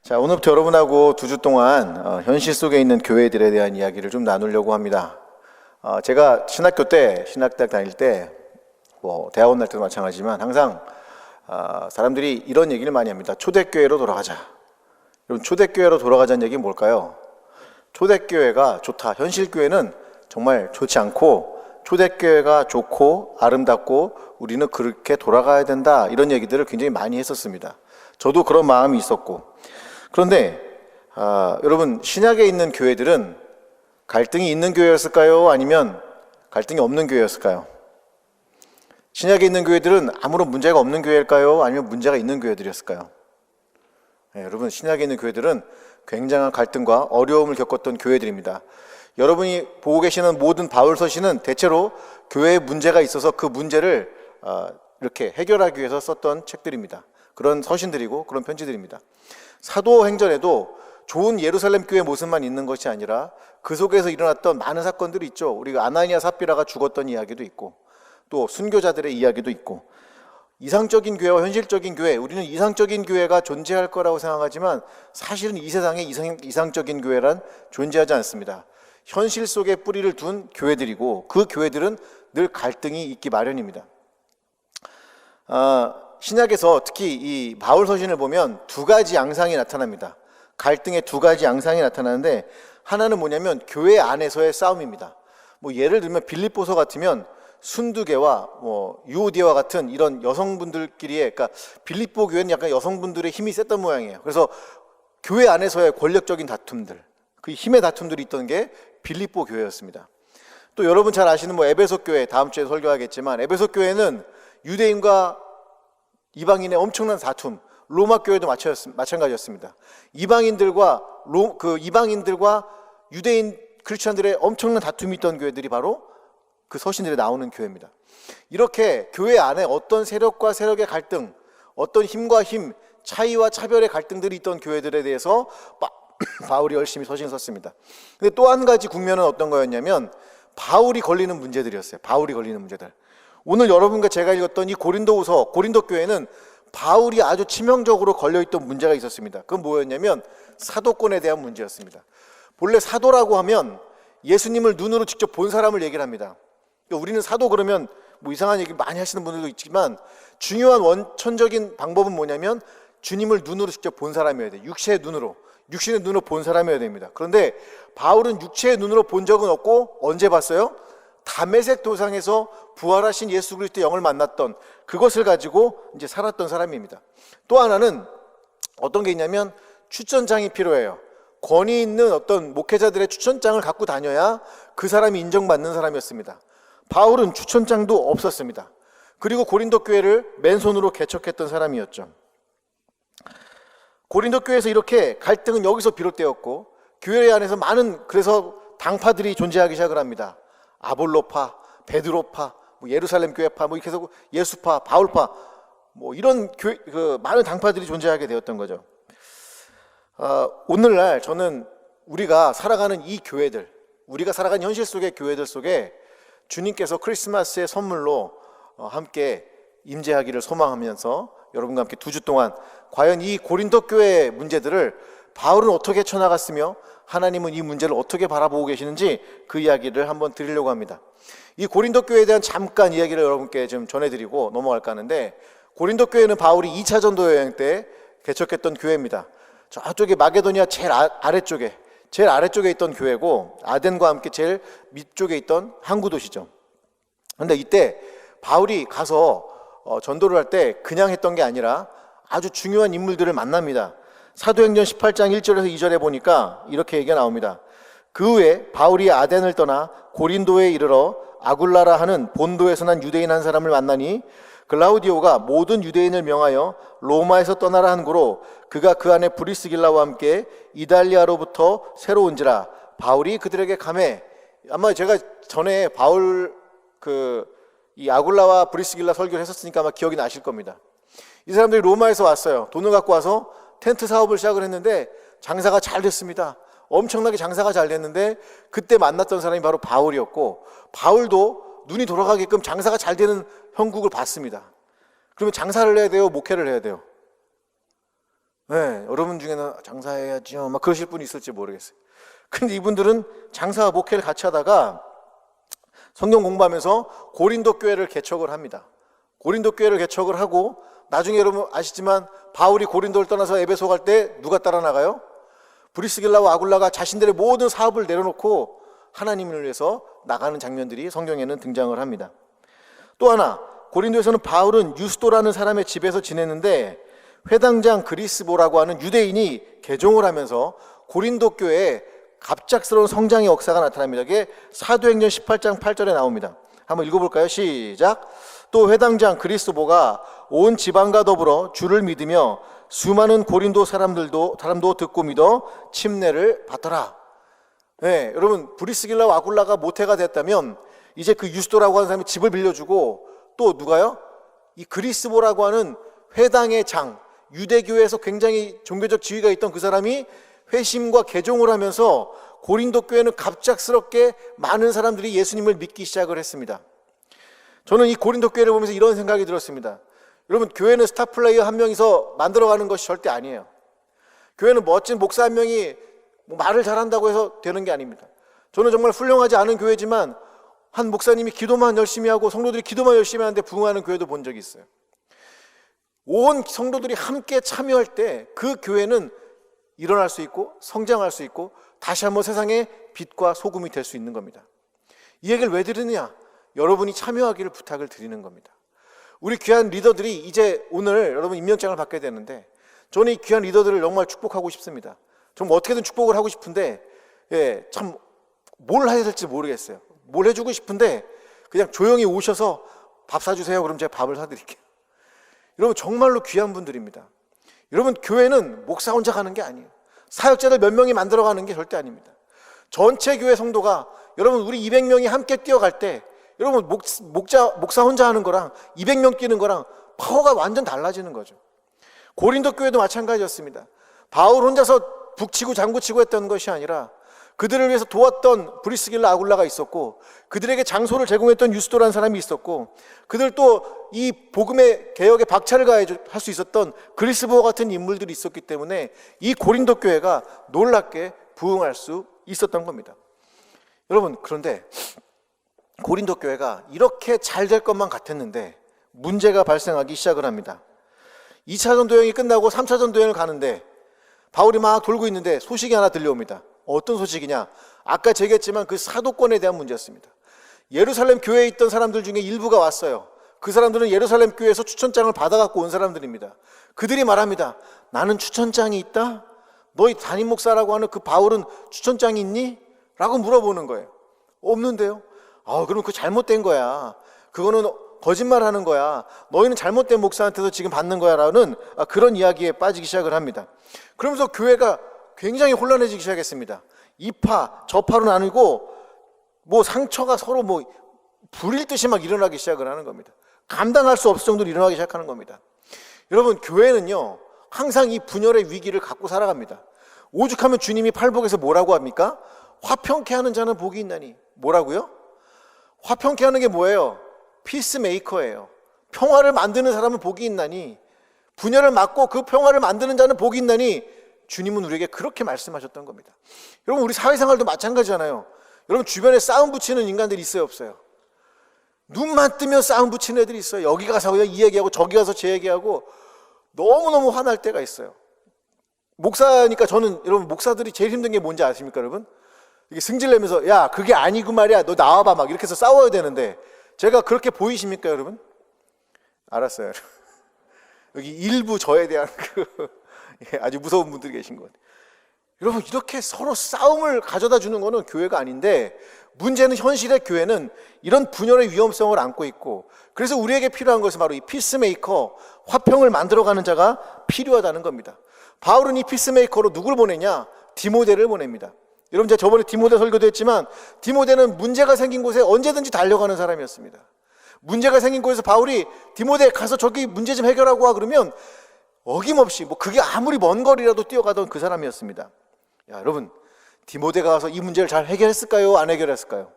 자, 오늘부터 여러분하고 2주 동안 현실 속에 있는 교회들에 대한 이야기를 좀 나누려고 합니다. 제가 신학대학 다닐 때, 대학원 날 때도 마찬가지지만 항상 사람들이 이런 얘기를 많이 합니다. 초대교회로 돌아가자. 여러분, 초대교회로 돌아가자는 얘기는 뭘까요? 초대교회가 좋다. 현실교회는 정말 좋지 않고 초대교회가 좋고 아름답고 우리는 그렇게 돌아가야 된다. 이런 얘기들을 굉장히 많이 했었습니다. 저도 그런 마음이 있었고. 그런데 여러분, 신약에 있는 교회들은 갈등이 있는 교회였을까요? 아니면 갈등이 없는 교회였을까요? 신약에 있는 교회들은 아무런 문제가 없는 교회일까요? 아니면 문제가 있는 교회들이었을까요? 네, 여러분, 신약에 있는 교회들은 굉장한 갈등과 어려움을 겪었던 교회들입니다. 여러분이 보고 계시는 모든 바울 서신은 대체로 교회에 문제가 있어서 그 문제를 이렇게 해결하기 위해서 썼던 책들입니다. 그런 서신들이고 그런 편지들입니다. 사도행전에도 좋은 예루살렘 교회 모습만 있는 것이 아니라 그 속에서 일어났던 많은 사건들이 있죠. 우리가 아나니아 삽비라가 죽었던 이야기도 있고 또 순교자들의 이야기도 있고, 이상적인 교회와 현실적인 교회, 우리는 이상적인 교회가 존재할 거라고 생각하지만 사실은 이 세상에 이상적인 교회란 존재하지 않습니다. 현실 속에 뿌리를 둔 교회들이고 그 교회들은 늘 갈등이 있기 마련입니다. 신약에서 특히 이 바울 서신을 보면 두 가지 양상이 나타납니다. 갈등의 두 가지 양상이 나타나는데, 하나는 뭐냐면 교회 안에서의 싸움입니다. 예를 들면 빌립보서 같으면 순두계와 유오디아와 같은 이런 여성분들끼리의, 그러니까 빌립보 교회는 약간 여성분들의 힘이 셌던 모양이에요. 그래서 교회 안에서의 권력적인 다툼들, 그 힘의 다툼들이 있던 게 빌립보 교회였습니다. 또 여러분 잘 아시는 에베소 교회, 다음 주에 설교하겠지만 에베소 교회는 유대인과 이방인의 엄청난 다툼, 로마 교회도 마찬가지였습니다. 이방인들과 유대인 크리스천들의 엄청난 다툼이 있던 교회들이 바로 그 서신들에 나오는 교회입니다. 이렇게 교회 안에 어떤 세력과 세력의 갈등, 어떤 힘과 힘, 차이와 차별의 갈등들이 있던 교회들에 대해서 바울이 열심히 서신 썼습니다. 근데 또 한 가지 국면은 어떤 거였냐면 바울이 걸리는 문제들이었어요. 바울이 걸리는 문제들. 오늘 여러분과 제가 읽었던 이 고린도 교회는 바울이 아주 치명적으로 걸려있던 문제가 있었습니다. 그건 뭐였냐면 사도권에 대한 문제였습니다. 본래 사도라고 하면 예수님을 눈으로 직접 본 사람을 얘기를 합니다. 우리는 사도 그러면 이상한 얘기 많이 하시는 분들도 있지만 중요한 원천적인 방법은 뭐냐면 주님을 눈으로 직접 본 사람이어야 돼요. 육신의 눈으로 본 사람이어야 됩니다. 그런데 바울은 육체의 눈으로 본 적은 없고 언제 봤어요? 다메섹 도상에서 부활하신 예수 그리스도의 영을 만났던 그것을 가지고 이제 살았던 사람입니다. 또 하나는 어떤 게 있냐면 추천장이 필요해요. 권위 있는 어떤 목회자들의 추천장을 갖고 다녀야 그 사람이 인정받는 사람이었습니다. 바울은 추천장도 없었습니다. 그리고 고린도 교회를 맨손으로 개척했던 사람이었죠. 고린도 교회에서 이렇게 갈등은 여기서 비롯되었고, 교회 안에서 그래서 당파들이 존재하기 시작을 합니다. 아볼로파, 베드로파, 예루살렘 교회파, 이렇게 해서 예수파, 바울파, 이런 많은 당파들이 존재하게 되었던 거죠. 오늘날 저는 우리가 살아가는 이 교회들, 우리가 살아가는 현실 속의 교회들 속에 주님께서 크리스마스의 선물로 함께 임재하기를 소망하면서 여러분과 함께 2주 동안 과연 이 고린도 교회의 문제들을 바울은 어떻게 쳐나갔으며 하나님은 이 문제를 어떻게 바라보고 계시는지 그 이야기를 한번 드리려고 합니다. 이 고린도 교회에 대한 잠깐 이야기를 여러분께 좀 전해드리고 넘어갈까 하는데, 고린도 교회는 바울이 2차 전도 여행 때 개척했던 교회입니다. 저쪽에 마게도니아 제일 아래쪽에 있던 교회고, 아덴과 함께 제일 밑쪽에 있던 항구 도시죠. 그런데 이때 바울이 가서 전도를 할 때 그냥 했던 게 아니라 아주 중요한 인물들을 만납니다. 사도행전 18장 1절에서 2절에 보니까 이렇게 얘기가 나옵니다. 그 후에 바울이 아덴을 떠나 고린도에 이르러 아굴라라 하는 본도에서 난 유대인 한 사람을 만나니, 글라우디오가 모든 유대인을 명하여 로마에서 떠나라 한 고로 그가 그 안에 브리스길라와 함께 이달리아로부터 새로 온지라. 바울이 그들에게 가매. 아마 제가 전에 바울 이 아굴라와 브리스길라 설교를 했었으니까 아마 기억이 나실 겁니다. 이 사람들이 로마에서 왔어요. 돈을 갖고 와서 텐트 사업을 시작을 했는데 장사가 잘 됐습니다. 엄청나게 장사가 잘 됐는데 그때 만났던 사람이 바로 바울이었고, 바울도 눈이 돌아가게끔 장사가 잘 되는 형국을 봤습니다. 그러면 장사를 해야 돼요? 목회를 해야 돼요? 네, 여러분 중에는 장사해야죠 막 그러실 분이 있을지 모르겠어요. 근데 이분들은 장사와 목회를 같이 하다가 성경 공부하면서 고린도 교회를 개척을 합니다. 고린도 교회를 개척을 하고 나중에 여러분 아시지만 바울이 고린도를 떠나서 에베소 갈 때 누가 따라 나가요? 브리스길라와 아굴라가 자신들의 모든 사업을 내려놓고 하나님을 위해서 나가는 장면들이 성경에는 등장을 합니다. 또 하나, 고린도에서는 바울은 유스도라는 사람의 집에서 지냈는데 회당장 그리스보라고 하는 유대인이 개종을 하면서 고린도 교회에 갑작스러운 성장의 역사가 나타납니다. 이게 사도행전 18장 8절에 나옵니다. 한번 읽어볼까요? 시작. 또 회당장 그리스도가 온 지방과 더불어 주를 믿으며 수많은 고린도 사람도 듣고 믿어 침례를 받더라. 네, 여러분 브리스길라와 아굴라가 모태가 됐다면 이제 그 유스도라고 하는 사람이 집을 빌려주고 또 누가요? 이 그리스보라고 하는 회당의 장, 유대교회에서 굉장히 종교적 지위가 있던 그 사람이 회심과 개종을 하면서 고린도 교회는 갑작스럽게 많은 사람들이 예수님을 믿기 시작을 했습니다. 저는 이 고린도 교회를 보면서 이런 생각이 들었습니다. 여러분, 교회는 스타 플레이어 한 명이서 만들어가는 것이 절대 아니에요. 교회는 멋진 목사 한 명이 말을 잘한다고 해서 되는 게 아닙니다. 저는 정말 훌륭하지 않은 교회지만 한 목사님이 기도만 열심히 하고 성도들이 기도만 열심히 하는데 부흥하는 교회도 본 적이 있어요. 온 성도들이 함께 참여할 때 그 교회는 일어날 수 있고 성장할 수 있고 다시 한번 세상의 빛과 소금이 될 수 있는 겁니다. 이 얘기를 왜 드리느냐? 여러분이 참여하기를 부탁을 드리는 겁니다. 우리 귀한 리더들이 이제 오늘 여러분 임명장을 받게 되는데 저는 이 귀한 리더들을 정말 축복하고 싶습니다. 좀 어떻게든 축복을 하고 싶은데 참 뭘 해야 될지 모르겠어요. 뭘 해주고 싶은데 그냥 조용히 오셔서 밥 사주세요. 그럼 제가 밥을 사드릴게요. 여러분 정말로 귀한 분들입니다. 여러분 교회는 목사 혼자 가는 게 아니에요. 사역자들 몇 명이 만들어가는 게 절대 아닙니다. 전체 교회 성도가 여러분 우리 200명이 함께 뛰어갈 때 여러분 목사 혼자 하는 거랑 200명 뛰는 거랑 파워가 완전 달라지는 거죠. 고린도 교회도 마찬가지였습니다. 바울 혼자서 북치고 장구치고 했던 것이 아니라 그들을 위해서 도왔던 브리스길라 아굴라가 있었고 그들에게 장소를 제공했던 유스도라는 사람이 있었고 그들 또 이 복음의 개혁에 박차를 가할 수 있었던 그리스보 같은 인물들이 있었기 때문에 이 고린도 교회가 놀랍게 부흥할 수 있었던 겁니다. 여러분 그런데 고린도 교회가 이렇게 잘 될 것만 같았는데 문제가 발생하기 시작을 합니다. 2차 전도여행이 끝나고 3차 전도여행을 가는데 바울이 막 돌고 있는데 소식이 하나 들려옵니다. 어떤 소식이냐? 아까 제기했지만 그 사도권에 대한 문제였습니다. 예루살렘 교회에 있던 사람들 중에 일부가 왔어요. 그 사람들은 예루살렘 교회에서 추천장을 받아갖고 온 사람들입니다. 그들이 말합니다. 나는 추천장이 있다? 너희 담임 목사라고 하는 그 바울은 추천장이 있니? 라고 물어보는 거예요. 없는데요? 그럼 그거 잘못된 거야. 그거는 거짓말하는 거야. 너희는 잘못된 목사한테서 지금 받는 거야 라는 그런 이야기에 빠지기 시작을 합니다. 그러면서 교회가 굉장히 혼란해지기 시작했습니다. 이파 저파로 나누고 상처가 서로 불일 듯이 막 일어나기 시작을 하는 겁니다. 감당할 수 없을 정도로 일어나기 시작하는 겁니다. 여러분 교회는요 항상 이 분열의 위기를 갖고 살아갑니다. 오죽하면 주님이 팔복에서 뭐라고 합니까? 화평케 하는 자는 복이 있나니. 뭐라고요? 화평케 하는 게 뭐예요? 피스메이커예요. 평화를 만드는 사람은 복이 있나니. 분열을 막고 그 평화를 만드는 자는 복이 있나니. 주님은 우리에게 그렇게 말씀하셨던 겁니다. 여러분 우리 사회생활도 마찬가지잖아요. 여러분 주변에 싸움 붙이는 인간들이 있어요 없어요? 눈만 뜨면 싸움 붙이는 애들이 있어요. 여기 가서 이 얘기하고 저기 가서 제 얘기하고 너무너무 화날 때가 있어요. 목사니까 저는 여러분 목사들이 제일 힘든 게 뭔지 아십니까 여러분? 이게 승질내면서 야 그게 아니고 말이야 너 나와봐 막 이렇게 해서 싸워야 되는데 제가 그렇게 보이십니까 여러분? 알았어요. 여기 일부 저에 대한 아주 무서운 분들이 계신 것 같아요. 여러분 이렇게 서로 싸움을 가져다 주는 거는 교회가 아닌데 문제는 현실의 교회는 이런 분열의 위험성을 안고 있고 그래서 우리에게 필요한 것은 바로 이 피스메이커, 화평을 만들어가는 자가 필요하다는 겁니다. 바울은 이 피스메이커로 누굴 보내냐? 디모데를 보냅니다. 여러분 제가 저번에 디모데 설교도 했지만 디모데는 문제가 생긴 곳에 언제든지 달려가는 사람이었습니다. 문제가 생긴 곳에서 바울이 디모데 가서 저기 문제 좀 해결하고 와 그러면 어김없이 그게 아무리 먼 거리라도 뛰어가던 그 사람이었습니다. 야, 여러분 디모데가 가서 이 문제를 잘 해결했을까요? 안 해결했을까요?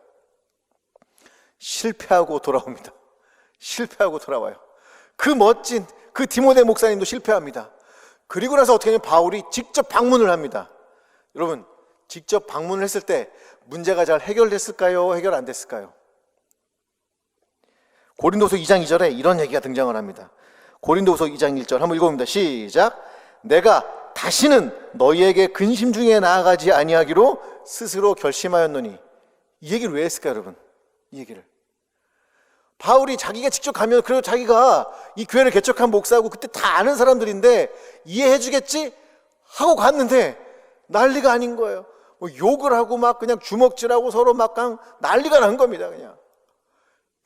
실패하고 돌아옵니다. 실패하고 돌아와요. 그 멋진 그 디모데 목사님도 실패합니다. 그리고 나서 어떻게 하냐면 바울이 직접 방문을 합니다. 여러분, 직접 방문을 했을 때 문제가 잘 해결됐을까요? 해결 안 됐을까요? 고린도서 2장 2절에 이런 얘기가 등장을 합니다. 고린도서 2장 1절 한번 읽어봅니다. 시작. 내가 다시는 너희에게 근심 중에 나아가지 아니하기로 스스로 결심하였노니. 이 얘기를 왜 했을까요, 여러분? 이 얘기를 바울이 자기가 직접 가면, 그리고 자기가 이 교회를 개척한 목사고 그때 다 아는 사람들인데 이해해 주겠지? 하고 갔는데 난리가 아닌 거예요. 뭐 욕을 하고 막 그냥 주먹질하고 서로 막 난리가 난 겁니다. 그냥.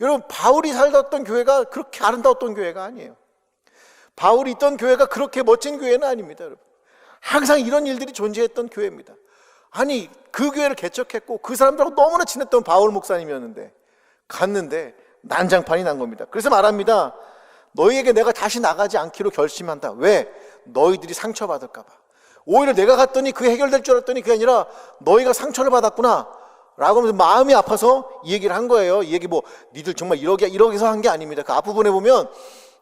여러분, 바울이 살았던 교회가 그렇게 아름다웠던 교회가 아니에요. 바울이 있던 교회가 그렇게 멋진 교회는 아닙니다, 여러분. 항상 이런 일들이 존재했던 교회입니다. 아니, 그 교회를 개척했고 그 사람들하고 너무나 친했던 바울 목사님이었는데 갔는데 난장판이 난 겁니다. 그래서 말합니다. 너희에게 내가 다시 나가지 않기로 결심한다. 왜? 너희들이 상처받을까 봐. 오히려 내가 갔더니 그게 해결될 줄 알았더니 그게 아니라 너희가 상처를 받았구나 라고 하면서 마음이 아파서 이 얘기를 한 거예요. 이 얘기 뭐 니들 정말 이러게 해서 한 게 아닙니다. 그 앞부분에 보면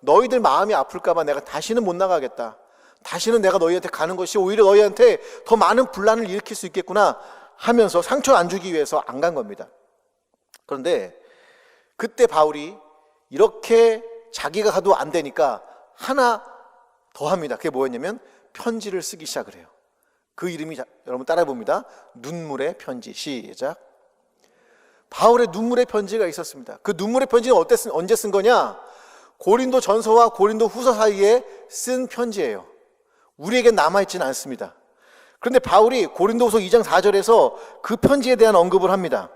너희들 마음이 아플까 봐 내가 다시는 못 나가겠다. 다시는 내가 너희한테 가는 것이 오히려 너희한테 더 많은 분란을 일으킬 수 있겠구나 하면서 상처를 안 주기 위해서 안 간 겁니다. 그런데 그때 바울이 이렇게 자기가 가도 안 되니까 하나 더 합니다. 그게 뭐였냐면 편지를 쓰기 시작을 해요. 그 이름이, 여러분 따라해 봅니다. 눈물의 편지. 시작. 바울의 눈물의 편지가 있었습니다. 그 눈물의 편지는 언제 쓴 거냐? 고린도 전서와 고린도 후서 사이에 쓴 편지예요. 우리에게 남아있지는 않습니다. 그런데 바울이 고린도후서 2장 4절에서 그 편지에 대한 언급을 합니다.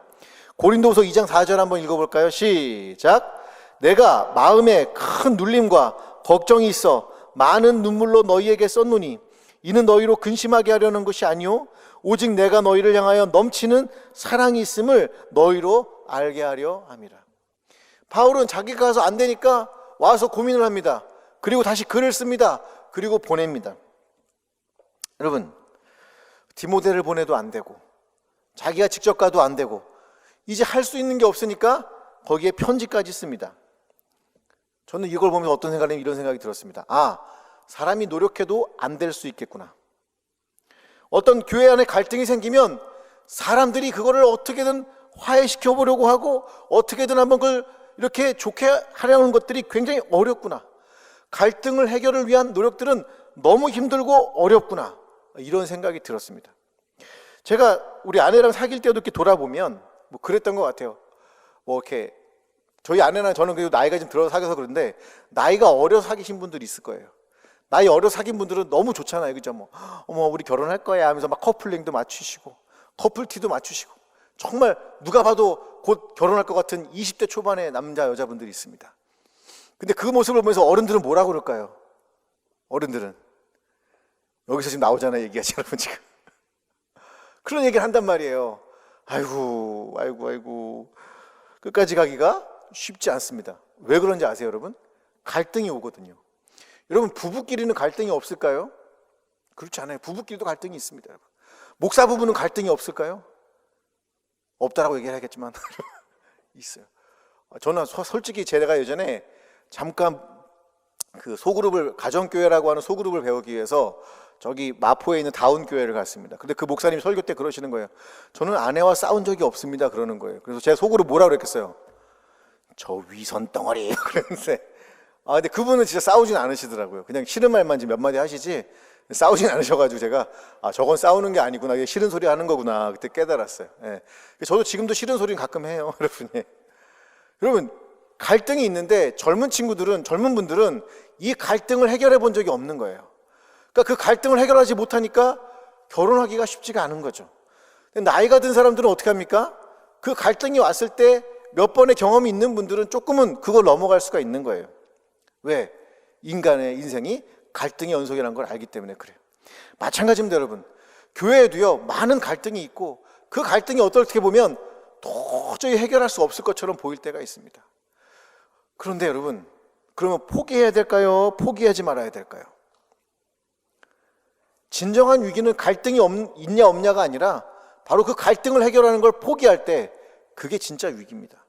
고린도후서 2장 4절 한번 읽어볼까요? 시작. 내가 마음에 큰 눌림과 걱정이 있어 많은 눈물로 너희에게 썼노니 이는 너희로 근심하게 하려는 것이 아니요 오직 내가 너희를 향하여 넘치는 사랑이 있음을 너희로 알게 하려 함이라. 바울은 자기가 가서 안 되니까 와서 고민을 합니다. 그리고 다시 글을 씁니다. 그리고 보냅니다. 여러분, 디모데를 보내도 안 되고 자기가 직접 가도 안 되고 이제 할 수 있는 게 없으니까 거기에 편지까지 씁니다. 저는 이걸 보면서 어떤 생각이, 이런 생각이 들었습니다. 아, 사람이 노력해도 안 될 수 있겠구나. 어떤 교회 안에 갈등이 생기면 사람들이 그거를 어떻게든 화해시켜 보려고 하고 어떻게든 한번 그걸 이렇게 좋게 하려는 것들이 굉장히 어렵구나. 갈등을 해결을 위한 노력들은 너무 힘들고 어렵구나. 이런 생각이 들었습니다. 제가 우리 아내랑 사귈 때도 이렇게 돌아보면 뭐 그랬던 것 같아요. 뭐 이렇게 저희 아내랑 저는 그래도 나이가 좀 들어서 사귀어서 그런데 나이가 어려서 사귀신 분들이 있을 거예요. 나이 어려서 사귄 분들은 너무 좋잖아요. 그죠? 뭐 어머 우리 결혼할 거야 하면서 막 커플링도 맞추시고 커플티도 맞추시고 정말 누가 봐도 곧 결혼할 것 같은 20대 초반의 남자 여자분들이 있습니다. 근데 그 모습을 보면서 어른들은 뭐라고 그럴까요? 어른들은 여기서 지금 나오잖아요. 얘기하지 여러분 지금 그런 얘기를 한단 말이에요. 아이고 끝까지 가기가 쉽지 않습니다. 왜 그런지 아세요 여러분? 갈등이 오거든요. 여러분 부부끼리는 갈등이 없을까요? 그렇지 않아요. 부부끼리도 갈등이 있습니다. 여러분. 목사 부부는 갈등이 없을까요? 없다라고 얘기해야겠지만 있어요. 저는 솔직히 제가 예전에 잠깐 그 소그룹을, 가정교회라고 하는 소그룹을 배우기 위해서 저기 마포에 있는 다운교회를 갔습니다. 근데 그 목사님 설교 때 그러시는 거예요. 저는 아내와 싸운 적이 없습니다. 그러는 거예요. 그래서 제가 속으로 뭐라 그랬겠어요? 저 위선 덩어리. 그랬는데 근데 그분은 진짜 싸우진 않으시더라고요. 그냥 싫은 말만 몇 마디 하시지 싸우진 않으셔가지고 제가 저건 싸우는 게 아니구나, 이게 싫은 소리 하는 거구나 그때 깨달았어요. 예. 저도 지금도 싫은 소리는 가끔 해요. 여러분 갈등이 있는데 젊은 분들은 이 갈등을 해결해 본 적이 없는 거예요. 그러니까 그 갈등을 해결하지 못하니까 결혼하기가 쉽지가 않은 거죠. 근데 나이가 든 사람들은 어떻게 합니까? 그 갈등이 왔을 때 몇 번의 경험이 있는 분들은 조금은 그걸 넘어갈 수가 있는 거예요. 왜? 인간의 인생이 갈등의 연속이라는 걸 알기 때문에 그래요. 마찬가지입니다 여러분. 교회에도요 많은 갈등이 있고 그 갈등이 어떻게 보면 도저히 해결할 수 없을 것처럼 보일 때가 있습니다. 그런데 여러분, 그러면 포기해야 될까요? 포기하지 말아야 될까요? 진정한 위기는 갈등이 있냐 없냐가 아니라 바로 그 갈등을 해결하는 걸 포기할 때 그게 진짜 위기입니다.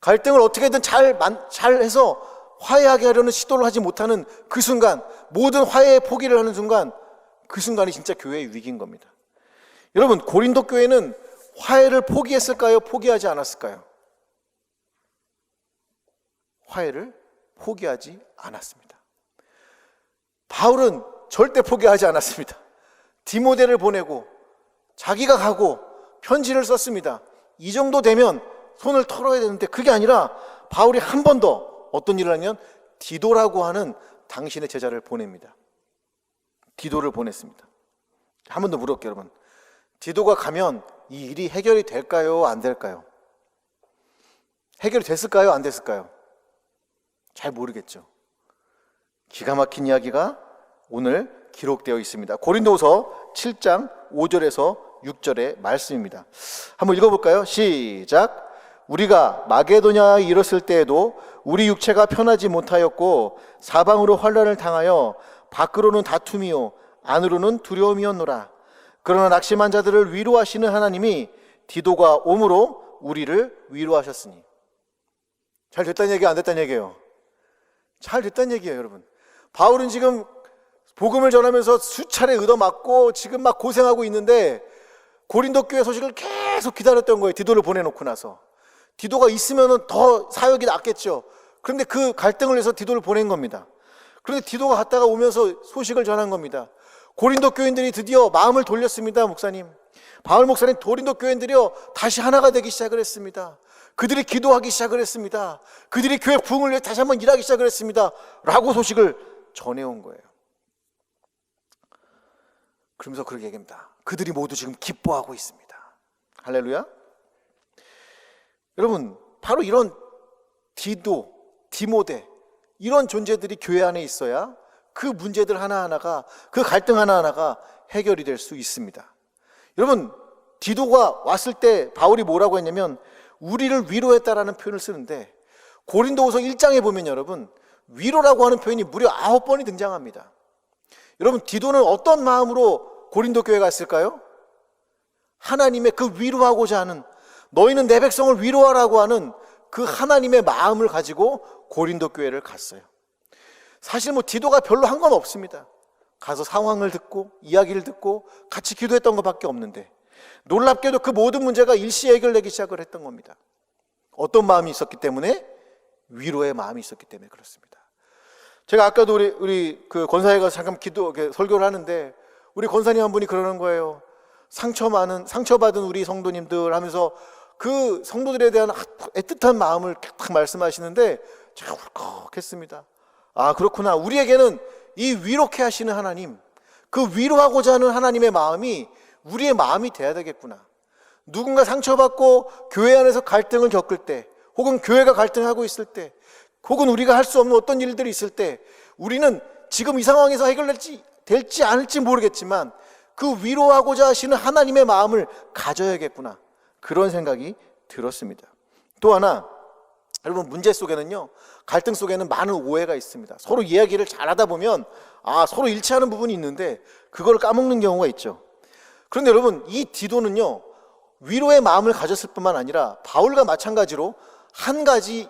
갈등을 어떻게든 잘 해서 화해하게 하려는 시도를 하지 못하는 그 순간, 모든 화해의 포기를 하는 순간, 그 순간이 진짜 교회의 위기인 겁니다. 여러분, 고린도 교회는 화해를 포기했을까요? 포기하지 않았을까요? 화해를 포기하지 않았습니다. 바울은 절대 포기하지 않았습니다. 디모데를 보내고 자기가 가고 편지를 썼습니다. 이 정도 되면 손을 털어야 되는데 그게 아니라 바울이 한 번 더 어떤 일을 하면 디도라고 하는 당신의 제자를 보냅니다. 디도를 보냈습니다. 한 번 더 물어볼게요, 여러분. 디도가 가면 이 일이 해결이 될까요? 안 될까요? 해결이 됐을까요? 안 됐을까요? 잘 모르겠죠. 기가 막힌 이야기가 오늘 기록되어 있습니다. 고린도후서 7장 5절에서 6절의 말씀입니다. 한번 읽어볼까요? 시작. 우리가 마게도냐에 이르렀을 때에도 우리 육체가 편하지 못하였고 사방으로 환난을 당하여 밖으로는 다툼이요 안으로는 두려움이었노라. 그러나 낙심한 자들을 위로하시는 하나님이 디도가 옴으로 우리를 위로하셨으니. 잘 됐다는 얘기예요? 안 됐다는 얘기예요? 잘 됐다는 얘기예요, 여러분. 바울은 지금 복음을 전하면서 수차례 얻어맞고 지금 막 고생하고 있는데 고린도 교회 소식을 계속 기다렸던 거예요. 디도를 보내놓고 나서. 디도가 있으면 더 사역이 낫겠죠. 그런데 그 갈등을 해서 디도를 보낸 겁니다. 그런데 디도가 갔다가 오면서 소식을 전한 겁니다. 고린도 교인들이 드디어 마음을 돌렸습니다. 목사님, 바울 목사님, 고린도 교인들이요 다시 하나가 되기 시작을 했습니다. 그들이 기도하기 시작을 했습니다. 그들이 교회 부흥을 위해 다시 한번 일하기 시작을 했습니다 라고 소식을 전해온 거예요. 그러면서 그렇게 얘기합니다. 그들이 모두 지금 기뻐하고 있습니다. 할렐루야. 여러분, 바로 이런 디도, 디모데, 이런 존재들이 교회 안에 있어야 그 문제들 하나하나가, 그 갈등 하나하나가 해결이 될 수 있습니다. 여러분, 디도가 왔을 때 바울이 뭐라고 했냐면 우리를 위로했다라는 표현을 쓰는데 고린도후서 1장에 보면 여러분 위로라고 하는 표현이 무려 9번이 등장합니다. 여러분, 디도는 어떤 마음으로 고린도 교회에 갔을까요? 하나님의 그 위로하고자 하는, 너희는 내 백성을 위로하라고 하는 그 하나님의 마음을 가지고 고린도 교회를 갔어요. 사실 뭐 디도가 별로 한 건 없습니다. 가서 상황을 듣고 이야기를 듣고 같이 기도했던 것밖에 없는데 놀랍게도 그 모든 문제가 일시 해결되기 시작을 했던 겁니다. 어떤 마음이 있었기 때문에? 위로의 마음이 있었기 때문에 그렇습니다. 제가 아까도 우리 그 권사에 가서 잠깐 설교를 하는데 우리 권사님 한 분이 그러는 거예요. 상처받은 우리 성도님들 하면서 그 성도들에 대한 애틋한 마음을 딱 말씀하시는데 제가 울컥했습니다. 아, 그렇구나. 우리에게는 이 위로케 하시는 하나님, 그 위로하고자 하는 하나님의 마음이 우리의 마음이 돼야 되겠구나. 누군가 상처받고 교회 안에서 갈등을 겪을 때, 혹은 교회가 갈등하고 있을 때, 혹은 우리가 할 수 없는 어떤 일들이 있을 때 우리는 지금 이 상황에서 될지 않을지 모르겠지만 그 위로하고자 하시는 하나님의 마음을 가져야겠구나, 그런 생각이 들었습니다. 또 하나, 여러분, 문제 속에는요, 갈등 속에는 많은 오해가 있습니다. 서로 이야기를 잘하다 보면 서로 일치하는 부분이 있는데 그걸 까먹는 경우가 있죠. 그런데 여러분, 이 디도는요 위로의 마음을 가졌을 뿐만 아니라 바울과 마찬가지로 한 가지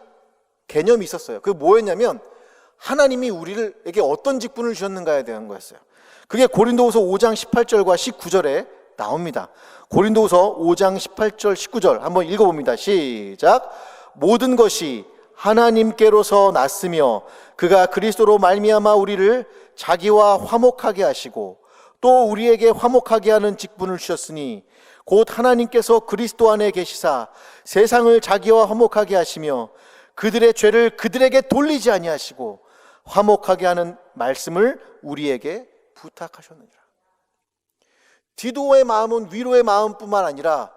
개념이 있었어요. 그게 뭐였냐면 하나님이 우리에게 어떤 직분을 주셨는가에 대한 거였어요. 그게 고린도후서 5장 18절과 19절에 나옵니다. 고린도후서 5장 18절 19절 한번 읽어봅니다. 시작. 모든 것이 하나님께로서 났으며 그가 그리스도로 말미암아 우리를 자기와 화목하게 하시고 또 우리에게 화목하게 하는 직분을 주셨으니 곧 하나님께서 그리스도 안에 계시사 세상을 자기와 화목하게 하시며 그들의 죄를 그들에게 돌리지 아니하시고 화목하게 하는 말씀을 우리에게 부탁하셨느니라. 디도의 마음은 위로의 마음뿐만 아니라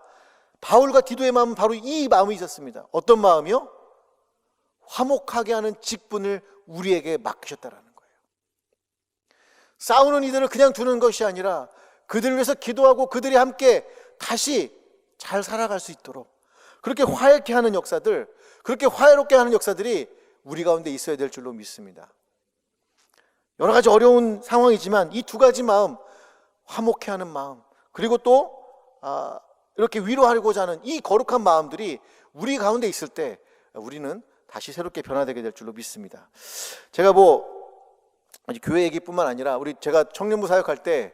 바울과 디도의 마음은 바로 이 마음이 있었습니다. 어떤 마음이요? 화목하게 하는 직분을 우리에게 맡기셨다라는 거예요. 싸우는 이들을 그냥 두는 것이 아니라 그들을 위해서 기도하고 그들이 함께 다시 잘 살아갈 수 있도록 그렇게 화해케 하는 역사들, 그렇게 화해롭게 하는 역사들이 우리 가운데 있어야 될 줄로 믿습니다. 여러 가지 어려운 상황이지만 이 두 가지 마음, 화목케 하는 마음, 그리고 또 이렇게 위로하고자 하는 이 거룩한 마음들이 우리 가운데 있을 때 우리는 다시 새롭게 변화되게 될 줄로 믿습니다. 제가 뭐 교회 얘기뿐만 아니라 제가 청년부 사역할 때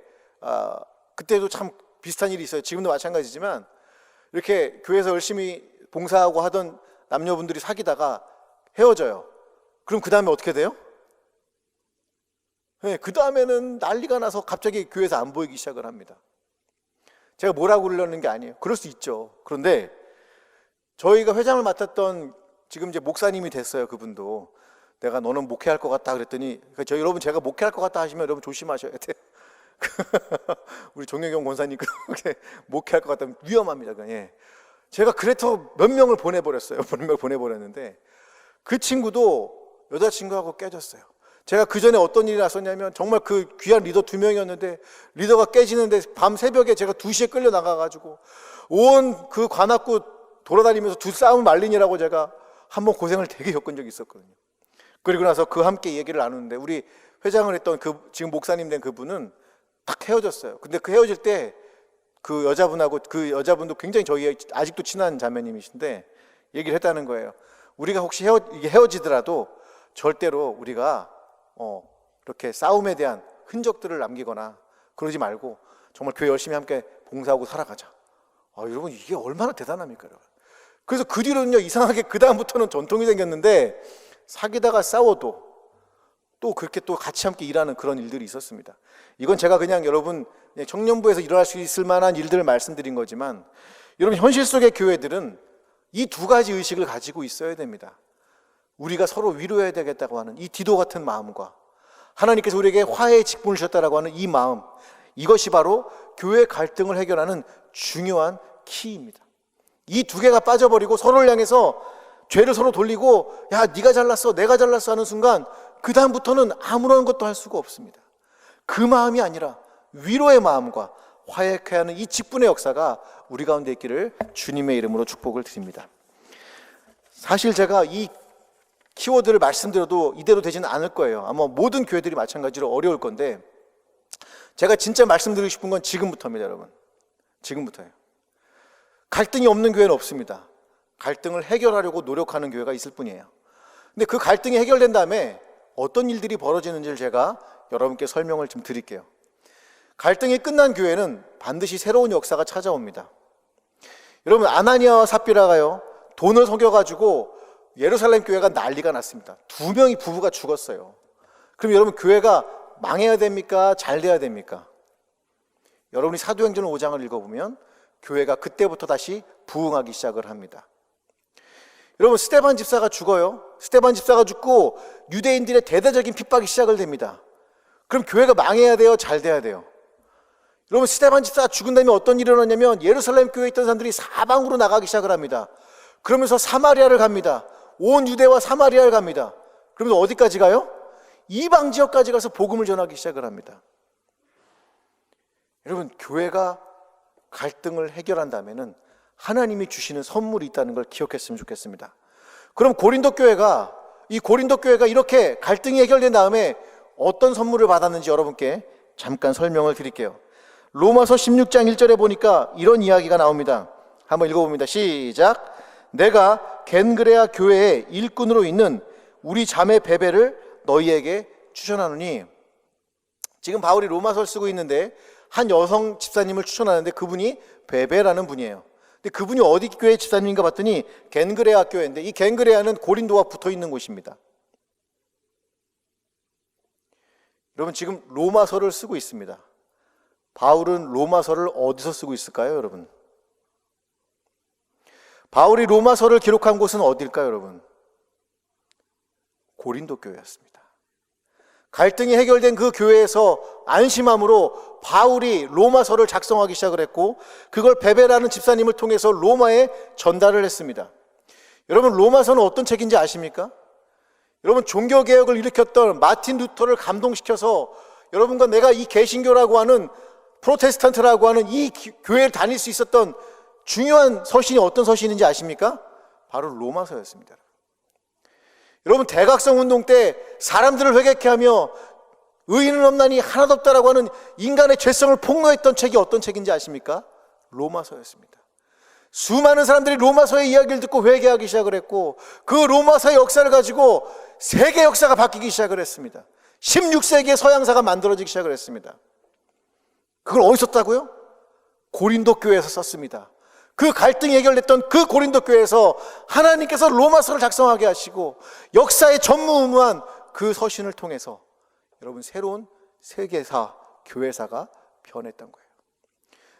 그때도 참 비슷한 일이 있어요. 지금도 마찬가지지만 이렇게 교회에서 열심히 봉사하고 하던 남녀분들이 사귀다가 헤어져요. 그럼 그 다음에 어떻게 돼요? 네, 그 다음에는 난리가 나서 갑자기 교회에서 안 보이기 시작을 합니다. 제가 뭐라고 그러려는 게 아니에요. 그럴 수 있죠. 그런데 저희가 회장을 맡았던 지금 이제 목사님이 됐어요. 그분도 내가 너는 목회할 것 같다 그랬더니 여러분 제가 목회할 것 같다 하시면 여러분 조심하셔야 돼요. 우리 정혜경 권사님 그렇게 목회할 것 같다면 위험합니다. 예. 제가 그래서 몇 명을 보내버렸어요. 몇 명을 보내버렸는데 그 친구도 여자친구하고 깨졌어요. 제가 그 전에 어떤 일이 났었냐면 정말 그 귀한 리더 2명이었는데 리더가 깨지는데 밤 새벽에 제가 2시에 끌려 나가가지고 온 그 관악구 돌아다니면서 두 싸움 말린이라고 제가 한번 고생을 되게 겪은 적이 있었거든요. 그리고 나서 그 함께 얘기를 나누는데 우리 회장을 했던 지금 목사님 된 그분은 딱 헤어졌어요. 근데 그 헤어질 때 그 여자분하고 그 여자분도 굉장히 저희 아직도 친한 자매님이신데 얘기를 했다는 거예요. 우리가 혹시 이게 헤어지더라도 절대로 우리가 이렇게 싸움에 대한 흔적들을 남기거나 그러지 말고 정말 교회 열심히 함께 봉사하고 살아가자. 여러분 이게 얼마나 대단합니까? 여러분. 그래서 그 뒤로는요 이상하게 그 다음부터는 전통이 생겼는데 사귀다가 싸워도 또 그렇게 또 같이 함께 일하는 그런 일들이 있었습니다. 이건 제가 그냥 여러분 청년부에서 일어날 수 있을 만한 일들을 말씀드린 거지만 여러분 현실 속의 교회들은 이 두 가지 의식을 가지고 있어야 됩니다. 우리가 서로 위로해야 되겠다고 하는 이 디도 같은 마음과 하나님께서 우리에게 화해의 직분을 주셨다라고 하는 이 마음, 이것이 바로 교회 갈등을 해결하는 중요한 키입니다. 이 두 개가 빠져버리고 서로를 향해서 죄를 서로 돌리고 야 네가 잘났어 내가 잘났어 하는 순간 그 다음부터는 아무런 것도 할 수가 없습니다. 그 마음이 아니라 위로의 마음과 화해케 하는 이 직분의 역사가 우리 가운데 있기를 주님의 이름으로 축복을 드립니다. 사실 제가 이 키워드를 말씀드려도 이대로 되지는 않을 거예요. 아마 모든 교회들이 마찬가지로 어려울 건데 제가 진짜 말씀드리고 싶은 건 지금부터입니다. 여러분 지금부터예요. 갈등이 없는 교회는 없습니다. 갈등을 해결하려고 노력하는 교회가 있을 뿐이에요. 근데 그 갈등이 해결된 다음에 어떤 일들이 벌어지는지를 제가 여러분께 설명을 좀 드릴게요. 갈등이 끝난 교회는 반드시 새로운 역사가 찾아옵니다. 여러분 아나니아와 삽비라가요 돈을 속여가지고 예루살렘 교회가 난리가 났습니다. 2명이 부부가 죽었어요. 그럼 여러분 교회가 망해야 됩니까? 잘 돼야 됩니까? 여러분이 사도행전 5장을 읽어보면 교회가 그때부터 다시 부흥하기 시작을 합니다. 여러분 스데반 집사가 죽어요. 스데반 집사가 죽고 유대인들의 대대적인 핍박이 시작을 됩니다. 그럼 교회가 망해야 돼요? 잘 돼야 돼요? 여러분 스데반 집사가 죽은 다음에 어떤 일이 일어났냐면 예루살렘 교회에 있던 사람들이 사방으로 나가기 시작을 합니다. 그러면서 사마리아를 갑니다. 온 유대와 사마리아를 갑니다. 그러면서 어디까지 가요? 이방 지역까지 가서 복음을 전하기 시작을 합니다. 여러분 교회가 갈등을 해결한다면은 하나님이 주시는 선물이 있다는 걸 기억했으면 좋겠습니다. 그럼 고린도 교회가 이렇게 갈등이 해결된 다음에 어떤 선물을 받았는지 여러분께 잠깐 설명을 드릴게요. 로마서 16장 1절에 보니까 이런 이야기가 나옵니다. 한번 읽어봅니다. 시작. 내가 겐그레아 교회의 일꾼으로 있는 우리 자매 베베를 너희에게 추천하노니. 지금 바울이 로마서를 쓰고 있는데 한 여성 집사님을 추천하는데 그분이 베베라는 분이에요. 근데 그분이 어디 교회 집사님인가 봤더니 겐그레아 교회인데 이 겐그레아는 고린도와 붙어 있는 곳입니다. 여러분 지금 로마서를 쓰고 있습니다. 바울은 로마서를 어디서 쓰고 있을까요, 여러분? 바울이 로마서를 기록한 곳은 어딜까요, 여러분? 고린도 교회였습니다. 갈등이 해결된 그 교회에서 안심함으로 바울이 로마서를 작성하기 시작을 했고 그걸 베베라는 집사님을 통해서 로마에 전달을 했습니다. 여러분 로마서는 어떤 책인지 아십니까? 여러분 종교개혁을 일으켰던 마틴 루터를 감동시켜서 여러분과 내가 이 개신교라고 하는 프로테스탄트라고 하는 이 교회를 다닐 수 있었던 중요한 서신이 어떤 서신인지 아십니까? 바로 로마서였습니다. 여러분 대각성 운동 때 사람들을 회개케 하며 의인은 없나니 하나도 없다라고 하는 인간의 죄성을 폭로했던 책이 어떤 책인지 아십니까? 로마서였습니다. 수많은 사람들이 로마서의 이야기를 듣고 회개하기 시작을 했고, 그 로마서의 역사를 가지고 세계 역사가 바뀌기 시작을 했습니다. 16세기의 서양사가 만들어지기 시작을 했습니다. 그걸 어디서 썼다고요? 고린도 교회에서 썼습니다. 그 갈등이 해결됐던 그 고린도 교회에서 하나님께서 로마서를 작성하게 하시고 역사의 전무후무한 그 서신을 통해서 여러분 새로운 세계사, 교회사가 변했던 거예요.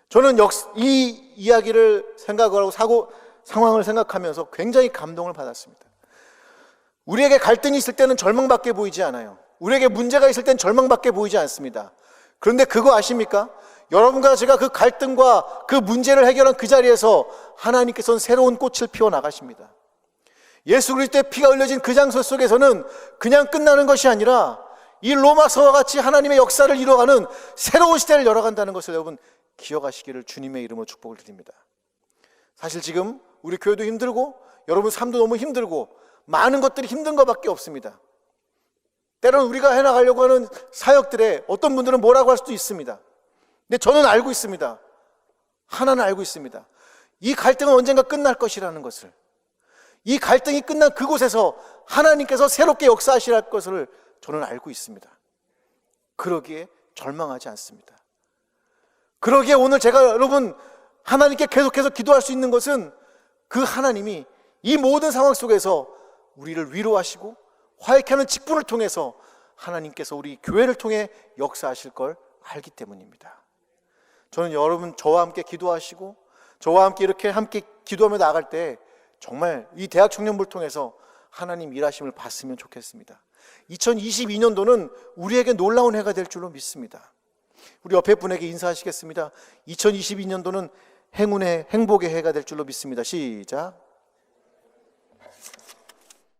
저는 이 이야기를 생각을 하고 상황을 생각하면서 굉장히 감동을 받았습니다. 우리에게 갈등이 있을 때는 절망밖에 보이지 않아요. 우리에게 문제가 있을 때는 절망밖에 보이지 않습니다. 그런데 그거 아십니까? 여러분과 제가 그 갈등과 그 문제를 해결한 그 자리에서 하나님께서는 새로운 꽃을 피워 나가십니다. 예수 그리스도의 피가 흘려진 그 장소 속에서는 그냥 끝나는 것이 아니라 이 로마서와 같이 하나님의 역사를 이루어가는 새로운 시대를 열어간다는 것을 여러분 기억하시기를 주님의 이름으로 축복을 드립니다. 사실 지금 우리 교회도 힘들고 여러분 삶도 너무 힘들고 많은 것들이 힘든 것밖에 없습니다. 때로는 우리가 해나가려고 하는 사역들에 어떤 분들은 뭐라고 할 수도 있습니다. 근데 저는 알고 있습니다. 하나는 알고 있습니다. 이 갈등은 언젠가 끝날 것이라는 것을, 이 갈등이 끝난 그곳에서 하나님께서 새롭게 역사하실 것을 저는 알고 있습니다. 그러기에 절망하지 않습니다. 그러기에 오늘 제가 여러분 하나님께 계속해서 기도할 수 있는 것은 그 하나님이 이 모든 상황 속에서 우리를 위로하시고 화해케 하는 직분을 통해서 하나님께서 우리 교회를 통해 역사하실 걸 알기 때문입니다. 저는 여러분 저와 함께 기도하시고 저와 함께 이렇게 함께 기도하며 나아갈 때 정말 이 대학 청년부를 통해서 하나님 일하심을 봤으면 좋겠습니다. 2022년도는 우리에게 놀라운 해가 될 줄로 믿습니다. 우리 옆에 분에게 인사하시겠습니다. 2022년도는 행운의 행복의 해가 될 줄로 믿습니다. 시작.